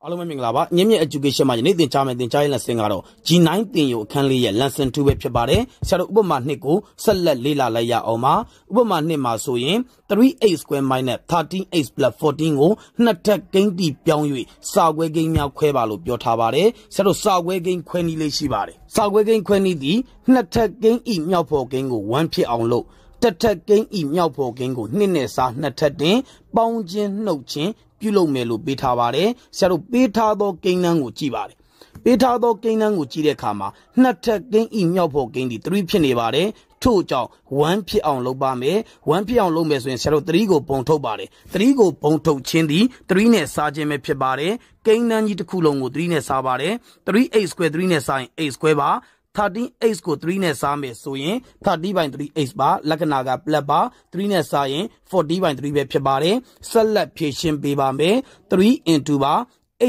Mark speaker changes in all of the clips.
Speaker 1: အားလုံးပဲမင်္ဂလာပါညမြ education မှာယနေ့သင်ကြားမယ့်သင်ကြားရေး lesson ကတော့ G9 သင်ယူအခန်းလေးရဲ့ lesson 2ပဲဖြစ်ပါတယ်ဆရာတို့ဥပမာ2ကိုဆက်လက်လေ့လာလိုက်ရအောင်ပါဥပမာ2မှာဆိုရင် 3x square minus 13x plus 14ကိုနှစ်ထပ်ကိန်းတီပြောင်း၍စာခွဲကိန်းများခွဲပါလို့ပြောထားပါတယ်ဆရာတို့စာခွဲကိန်းခွဲနည်းလေးရှိပါတယ်စာခွဲကိန်းခွဲနည်းသည်နှစ်ထပ်ကိန်းဤမြောက်ဖော်ကိန်းကို1ဖြစ်အောင်လို့တစ်ထပ်ကိန်းဤမြောက်ဖော်ကိန်းကို2နဲ့စာနှစ်ထပ်တင်ပေါင်းခြင်းနှုတ်ခြင်းပြုလုပ်မယ်လို့ပေးထားပါတယ်ဆရာတို့ပေးထားသောကိန်းနှန်းကိုကြည့်ပါတယ်ပေးထားသောကိန်းနှန်းကိုကြည့်တဲ့အခါမှာနှစ်ထပ်ကိန်းဤမြောက်ဖော်ကိန်းဒီ3ဖြစ်နေပါတယ်ထို့ကြောင့်1ဖြစ်အောင်လုပ်ပါမယ်1ဖြစ်အောင်လုပ်မယ်ဆိုရင်ဆရာတို့3ကိုပုံထုတ်ပါတယ်3ကိုပုံထုတ်ခြင်းသည်3နဲ့စားခြင်းပဲဖြစ်ပါတယ်ကိန်းနှန်းကြီးတစ်ခုလုံးကို3နဲ့စားပါတယ် 3x square 3နဲ့စားရင် x square ပါ13x ကို3နဲ့စားမယ်ဆိုရင်30/3x ပါလက္ခဏာက plus ပါ3နဲ့စားရင်40/3ပဲဖြစ်ပါတယ်ဆက်လက်ဖြည့်ရှင်းပေးပါမယ်3 into ပါ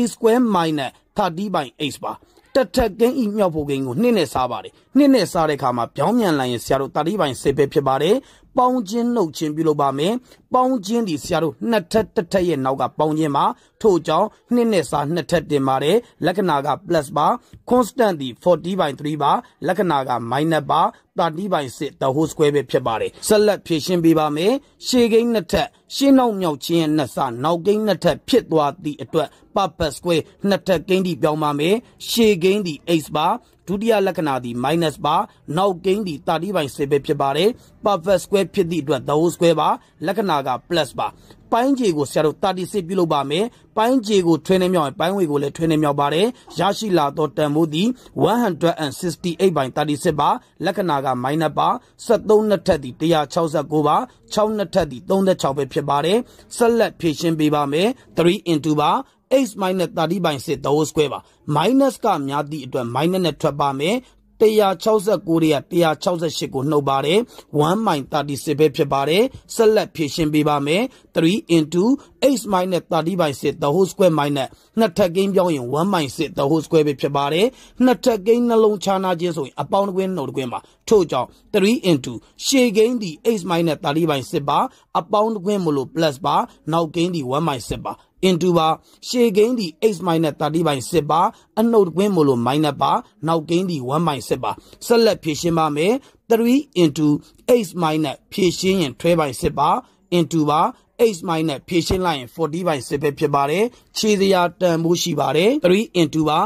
Speaker 1: x square minus 30/x ပါတစ်ထပ်ကိန်းဤမြောက်ဖို့ကိန်းကို2နဲ့စားပါတယ်2နဲ့စားတဲ့အခါမှာပြောင်းပြန်လိုက်ရင်ဆရာတို့30/10ပဲဖြစ်ပါတယ်ပေါင်းခြင်းနှုတ်ခြင်းပြုလုပ်ပါမယ်ပေါင်းခြင်းဒီဆရာတို့နှစ်ထပ်တစ်ထပ်ရဲ့နောက်ကပေါင်းခြင်းပါထို့ကြောင့်2နဲ့စားနှစ်ထပ်တင်ပါတယ်လက္ခဏာက plus ပါ constant ဒီ40/3ပါလက္ခဏာက minus ပါ30/6 the whole square ပဲဖြစ်ပါတယ်ဆက်လက်ဖြည့်ရှင်းပေးပါမယ်ရှေ့ကိန်းနှစ်ထပ်ရှင်းနောက်မြောက်ခြင်းရဲ့နှစ်ဆနောက်ကိန်းနှစ်ထပ်ဖြစ်သွားသည့်အတွက် purpose square နှစ်ထပ်ကိန်းဒီပြောင်းပါမယ်ရှေ့ကိန်းဒီ x ပါဒုတိယလက္ခဏာဒီ minus ပါနောက်ကိန်းဒီ30/10ပဲဖြစ်ပါတယ် perfect square ဖြစ်သည့်အတွက် the whole square ပါလက္ခဏာက plus ပါပိုင်းခြေကိုဆရာတို့36ပြုလုပ်ပါမယ်ပိုင်းခြေကိုထွင်းနေမြောက်ရင်ပိုင်းဝေကိုလည်းထွင်းနေမြောက်ပါတယ်ရရှိလာသောတန်ဖိုးသည်168/36ပါလက္ခဏာက minus ပါ73နှစ်ထပ်သည်169ပါ6နှစ်ထပ်သည်36ပဲဖြစ်ပါတယ်ဆက်လက်ဖြည့်ရှင်းပေးပါမယ်3 into ပါx minus 30/6 the whole square ပါ minus ကများသည့်အတွက် minus နဲ့ထွက်ပါမယ်169ရဲ့168ကိုနှုတ်ပါတယ်1/36ပဲဖြစ်ပါတယ်ဆက်လက်ဖြည့်ရှင်းပေးပါမယ်3 into x minus 30/6 the whole square minus နှစ်ထပ်ကိန်းပြောင်းရင်1/6 the whole square ပဲဖြစ်ပါတယ်နှစ်ထပ်ကိန်းနှလုံးခြားနာခြင်းဆိုရင်အပေါင်းတစ်ကွင်းနှုတ်တစ်ကွင်းပါထို့ကြောင့်3 into ရှေ့ကိန်းဒီ x minus 30/6ပါအပေါင်းတစ်ကွင်းမလို့ plus ပါနောက်ကိန်းဒီ1/6ပါinto ပါရှေ့ကိန်းဒီ x minus 30/6ပါအနှုတ်ကွင်းမလို့ minus ပါနောက်ကိန်းဒီ1/6ပါဆက်လက်ဖြည့်ရှင်းပါမယ်3 into x minus ဖြည့်ရှင်းရင်12/6ပါ into ပါ x minus ဖြည့်ရှင်းလိုက်ရင်40/6ပဲဖြစ်ပါတယ်ခြေစရာတန်ဖိုးရှိပါတယ်3 into ပါ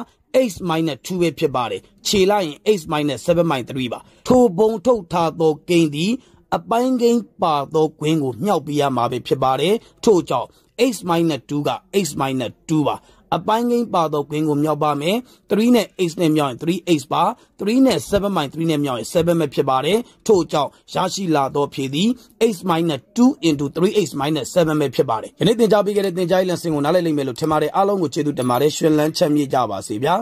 Speaker 1: x minus 2ပဲဖြစ်ပါတယ်ခြေလိုက်ရင် x minus 7/3ပါထိုပုံထုတ်ထားသောကိန်းဒီအပိုင်းကိန်းပါသောကွင်းကိုမြှောက်ပြရမှာပဲဖြစ်ပါတယ်ထို့ကြောင့်x minus 2က x minus 2ပါအပိုင်းကိန်းပါတော့ကွင်းကိုမြောက်ပါမယ်3နဲ့ x နဲ့မြောက်ရင် 3x ပါ3နဲ့ 7/3နဲ့မြောက်ရင်7ပဲဖြစ်ပါတယ်ထို့ကြောင့်ရရှိလာသောဖြေသည် x minus 2 into 3x minus 7ပဲဖြစ်ပါတယ်ယနေ့သင်ကြားပေးခဲ့တဲ့သင်ကြားရေး lesson ကိုနားလည်လိမ့်မယ်လို့ထင်ပါတယ်အားလုံးကိုကျေးဇူးတင်ပါတယ်ရှင်လန်းချမ်းမြေ့ကြပါစေဗျာ